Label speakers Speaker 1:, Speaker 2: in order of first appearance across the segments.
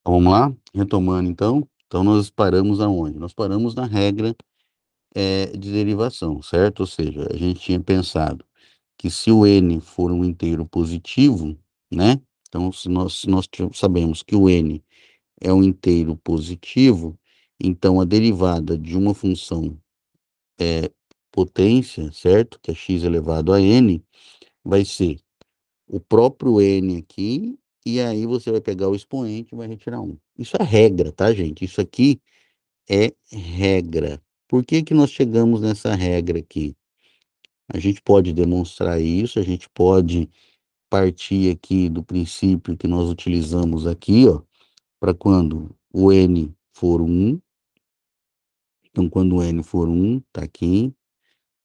Speaker 1: Vamos lá, retomando então. Então, nós paramos aonde? Nós paramos na regra de derivação, certo? Ou seja, a gente tinha pensado que se o n for um inteiro positivo, né? Então, se nós sabemos que o n é um inteiro positivo, então a derivada de uma função potência, certo? Que é x elevado a n, vai ser o próprio n aqui, e aí você vai pegar o expoente e vai retirar um. Isso é regra, tá, gente? Isso aqui é regra. Por que que nós chegamos nessa regra aqui? A gente pode demonstrar isso, a gente pode partir aqui do princípio que nós utilizamos aqui, ó, para quando o n for um. Então, quando o n for um, tá aqui.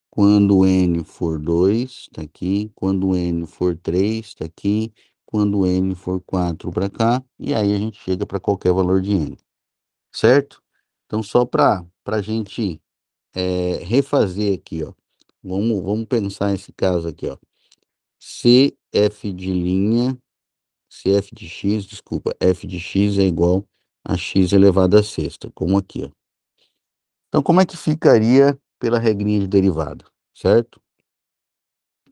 Speaker 1: Quando o n for 2, tá aqui. Quando o n for 3, tá aqui. Quando o n for 4, para cá. E aí a gente chega para qualquer valor de n, certo? Então, só para a gente refazer aqui, ó. Vamos pensar esse caso aqui, ó. Se f de linha, se f de x, desculpa, f de x é igual a x elevado a sexta, como aqui, ó. Então, como é que ficaria pela regrinha de derivada, certo?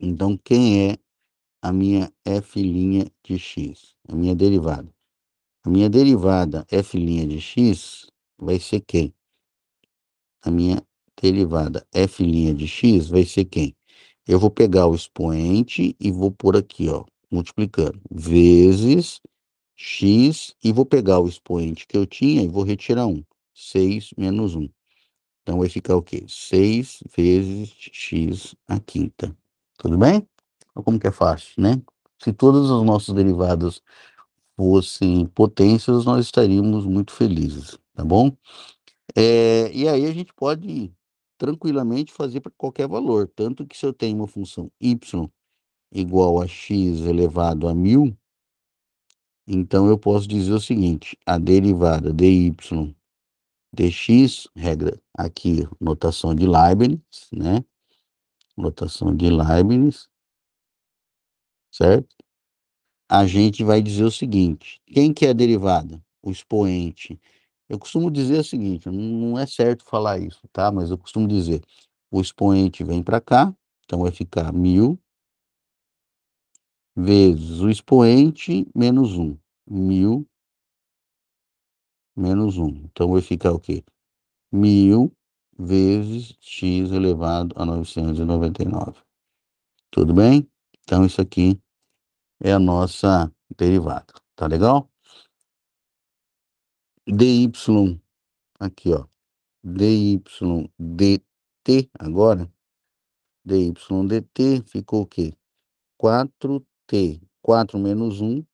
Speaker 1: Então, quem é a minha f' de x? A minha derivada. A minha derivada f' de x vai ser quem? A minha derivada f' de x vai ser quem? Eu vou pegar o expoente e vou pôr aqui, ó, multiplicando, vezes x, e vou pegar o expoente que eu tinha e vou retirar um, 6 menos um. Então, vai ficar o quê? 6 vezes x à quinta. Tudo bem? Olha como que é fácil, né? Se todos os nossos derivados fossem potências, nós estaríamos muito felizes, tá bom? E aí a gente pode tranquilamente fazer para qualquer valor. Tanto que se eu tenho uma função y igual a x elevado a 1000, então eu posso dizer o seguinte: a derivada dy dx, regra aqui, notação de Leibniz, né? Notação de Leibniz, certo? A gente vai dizer o seguinte: quem que é a derivada? O expoente. Eu costumo dizer o seguinte, não é certo falar isso, tá? Mas eu costumo dizer, o expoente vem para cá, então vai ficar 1000 vezes o expoente menos 1. 1000 menos 1. Então vai ficar o quê? 1000 vezes x elevado a 999. Tudo bem? Então isso aqui é a nossa derivada. Tá legal? dy, aqui ó, dy dt agora, dy dt ficou o quê? 4t, 4 menos 1,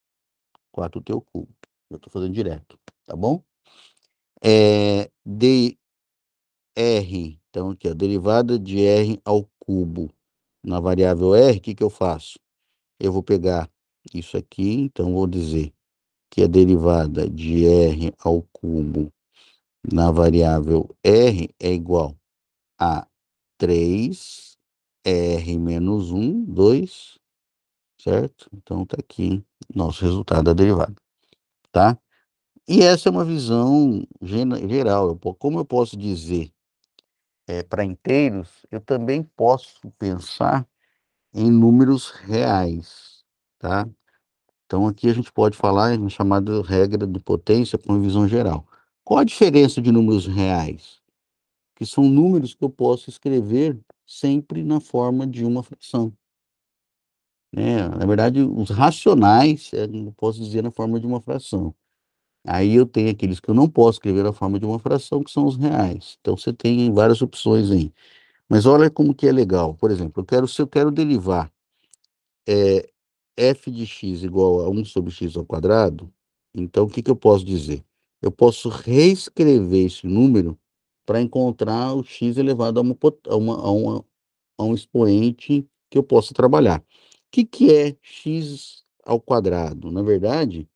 Speaker 1: 4t ao cubo. Eu tô fazendo direto, tá bom? Dr, então aqui, ó, derivada de r ao cubo na variável r, o que que eu faço? Eu vou pegar isso aqui, então vou dizer que a derivada de r ao cubo na variável r é igual a 3r menos 1, 2, certo? Então tá aqui nosso resultado da derivada, tá? E essa é uma visão geral. Como eu posso dizer para inteiros, eu também posso pensar em números reais, tá? Então aqui a gente pode falar na chamada regra de potência com visão geral. Qual a diferença de números reais? Que são números que eu posso escrever sempre na forma de uma fração, né? Na verdade, os racionais, eu posso dizer na forma de uma fração. Aí eu tenho aqueles que eu não posso escrever na forma de uma fração, que são os reais. Então você tem várias opções aí. Mas olha como que é legal. Por exemplo, se eu quero derivar é, f de x igual a 1 sobre x ao quadrado, então o que que eu posso dizer? Eu posso reescrever esse número para encontrar o x elevado a um expoente que eu possa trabalhar. O que é x ao quadrado? Na verdade,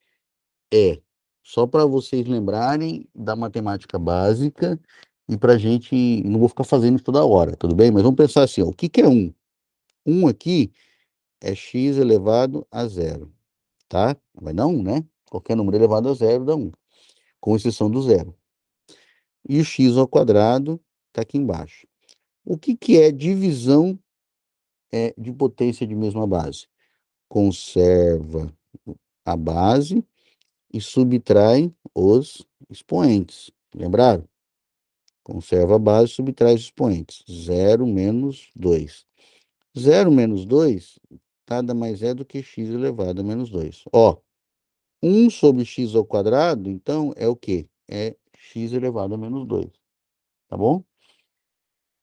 Speaker 1: só para vocês lembrarem da matemática básica e para a gente, não vou ficar fazendo isso toda hora, tudo bem? Mas vamos pensar assim, ó, o que que é 1? 1 aqui é x elevado a zero, tá? Vai dar 1, né? Qualquer número elevado a zero dá 1. com exceção do zero. E o x ao quadrado está aqui embaixo. O que, que é divisão de potência de mesma base? Conserva a base e subtrai os expoentes. Lembraram? Conserva a base e subtrai os expoentes. 0 menos 2. 0 menos 2 nada mais é do que x elevado a menos 2. Ó, 1 sobre x ao quadrado, então, é o quê? É x elevado a menos 2. Tá bom?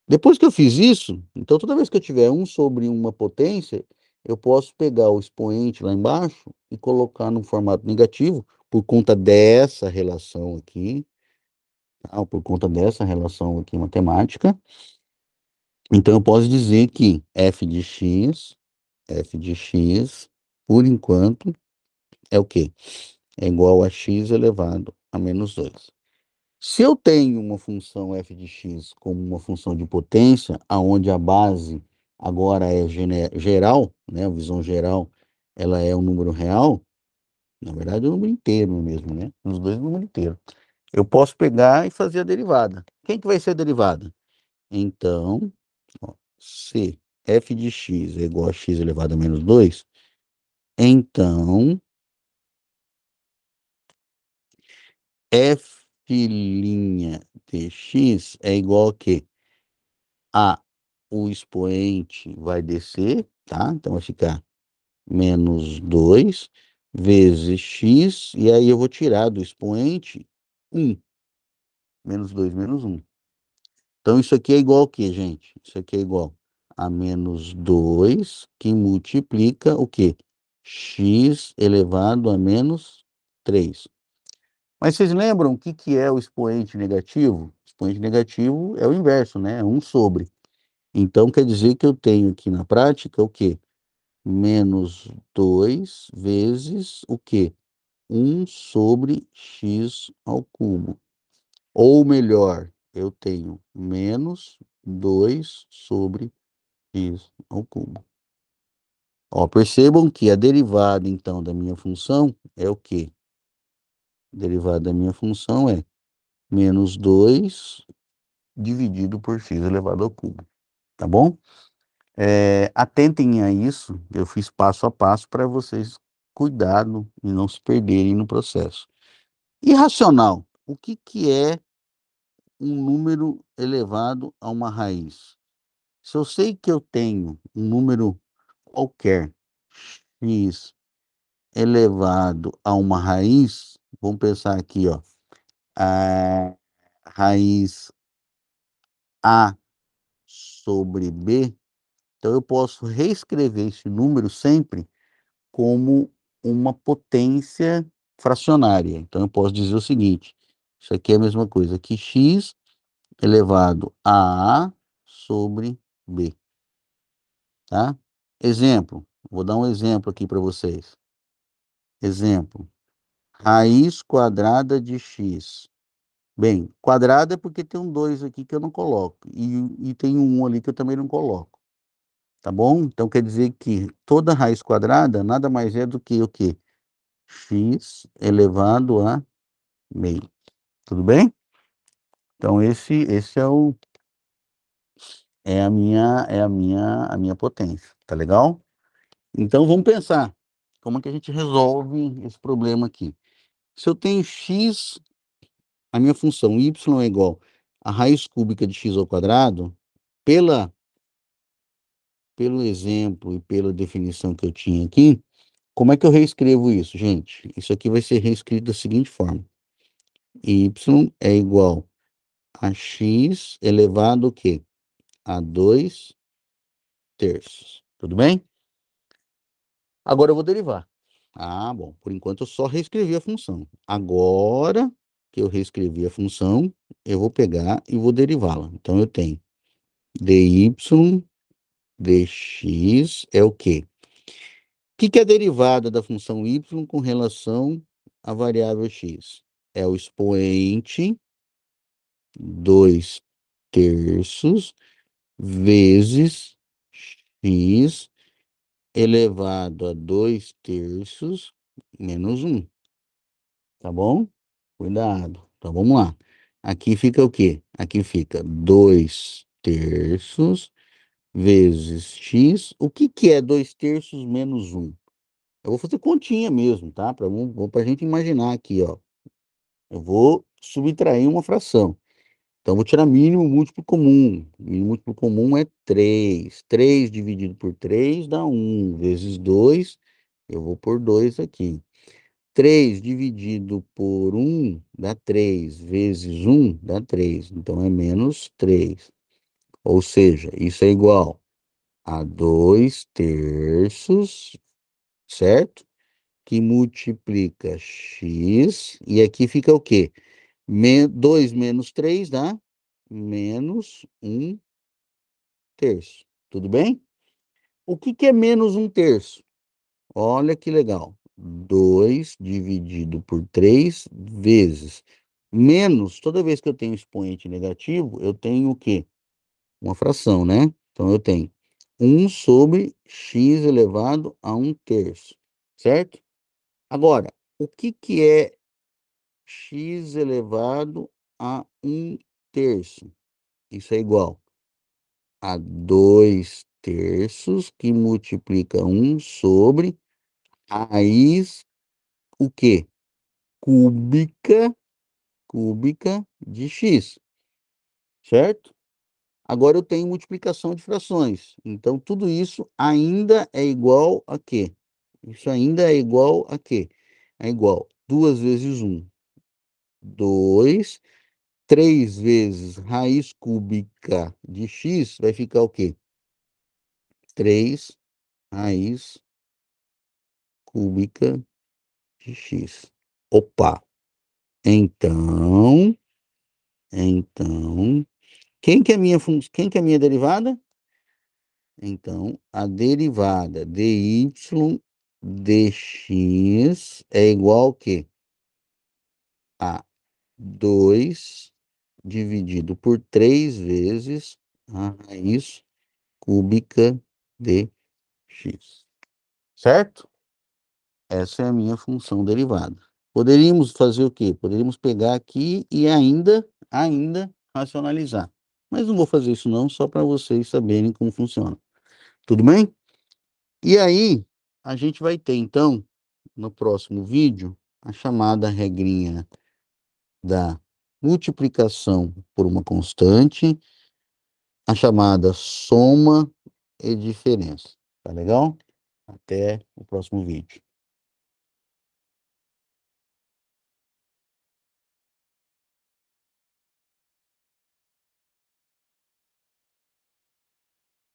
Speaker 1: Depois que eu fiz isso, então toda vez que eu tiver 1 sobre uma potência, eu posso pegar o expoente lá embaixo e colocar no formato negativo por conta dessa relação aqui, tá? Por conta dessa relação aqui matemática. Então eu posso dizer que f de x, por enquanto, é o quê? É igual a x elevado a menos 2. Se eu tenho uma função f de x como uma função de potência, aonde a base agora é geral, né, a visão geral, ela é um número real, na verdade é um número inteiro mesmo, né? Os dois números inteiros. Eu posso pegar e fazer a derivada. Quem que vai ser a derivada? Então, ó, se f de x é igual a x elevado a menos 2, então f' de x é igual a quê? A, o expoente vai descer, tá? Então vai ficar menos 2 vezes x, e aí eu vou tirar do expoente 1. Menos 2 menos 1. Então isso aqui é igual ao quê, gente? Isso aqui é igual a menos 2 que multiplica o quê? X elevado a menos 3. Mas vocês lembram o que, que é o expoente negativo? O expoente negativo é o inverso, né? É 1 sobre. Então, quer dizer que eu tenho aqui na prática o quê? Menos 2 vezes o quê? 1 sobre x ao cubo. Ou melhor, eu tenho menos 2 sobre x ao cubo. Ó, percebam que a derivada, então, da minha função é o quê? A derivada da minha função é menos 2 dividido por x elevado ao cubo. Tá bom? Atentem a isso, eu fiz passo a passo para vocês cuidado e não se perderem no processo. Irracional. O que, que é um número elevado a uma raiz? Se eu sei que eu tenho um número qualquer, x elevado a uma raiz, vamos pensar aqui, ó, a raiz a sobre b, então eu posso reescrever esse número sempre como uma potência fracionária. Então eu posso dizer o seguinte: isso aqui é a mesma coisa que x elevado a sobre b, tá? Exemplo, vou dar um exemplo aqui para vocês. Exemplo, raiz quadrada de x. Bem, quadrada é porque tem um 2 aqui que eu não coloco, e tem um 1 ali que eu também não coloco, tá bom? Então quer dizer que toda raiz quadrada nada mais é do que o quê? X elevado a meio. Tudo bem? Então esse é a minha potência, tá legal? Então vamos pensar como é que a gente resolve esse problema aqui. Se eu tenho x, a minha função y é igual a raiz cúbica de x ao quadrado, pela pelo exemplo e pela definição que eu tinha aqui, como é que eu reescrevo isso, gente? Isso aqui vai ser reescrito da seguinte forma: y é igual a x elevado o quê? A 2/3. Tudo bem? Agora eu vou derivar. Ah, bom, por enquanto eu só reescrevi a função. Agora que eu reescrevi a função, eu vou pegar e vou derivá-la. Então eu tenho dy dx é o quê? O que que é a derivada da função y com relação à variável x? É o expoente 2/3 vezes x elevado a 2/3 menos 1, tá bom? Cuidado. Então vamos lá. Aqui fica o quê? Aqui fica 2 terços vezes x. O que que é 2 terços menos um? Eu vou fazer continha mesmo, tá? Pra gente imaginar aqui, ó. Eu vou subtrair uma fração. Então, vou tirar mínimo múltiplo comum. Mínimo múltiplo comum é 3. 3 dividido por 3 dá 1. Vezes 2, eu vou por 2 aqui. 3 dividido por 1 dá 3. Vezes 1 dá 3. Então, é menos 3. Ou seja, isso é igual a 2 terços, certo? Que multiplica x. E aqui fica o quê? 2 menos 3 dá menos 1 terço. Tudo bem? O que que é menos 1 terço? Olha que legal. 2 dividido por 3 vezes. Menos, toda vez que eu tenho expoente negativo, eu tenho o quê? Uma fração, né? Então, eu tenho 1/x elevado a 1 terço. Certo? Agora, o que que é x elevado a 1 terço? Isso é igual a 2 terços que multiplica 1 sobre raiz, o quê? Cúbica de x, certo? Agora eu tenho multiplicação de frações. Então, tudo isso ainda é igual a quê? Isso ainda é igual a quê? É igual 2 vezes 1, 2. 3 vezes raiz cúbica de x vai ficar o quê? 3 raiz cúbica de x. Opa! Então, então, quem que é a minha derivada? Então, a derivada de y dx é igual ao quê? A 2 dividido por 3 vezes a raiz cúbica de x. Certo? Essa é a minha função derivada. Poderíamos fazer o quê? Poderíamos pegar aqui e ainda racionalizar. Mas não vou fazer isso não, só para vocês saberem como funciona. Tudo bem? E aí, a gente vai ter, então, no próximo vídeo, a chamada regrinha da multiplicação por uma constante, a chamada soma e diferença. Tá legal? Até o próximo vídeo.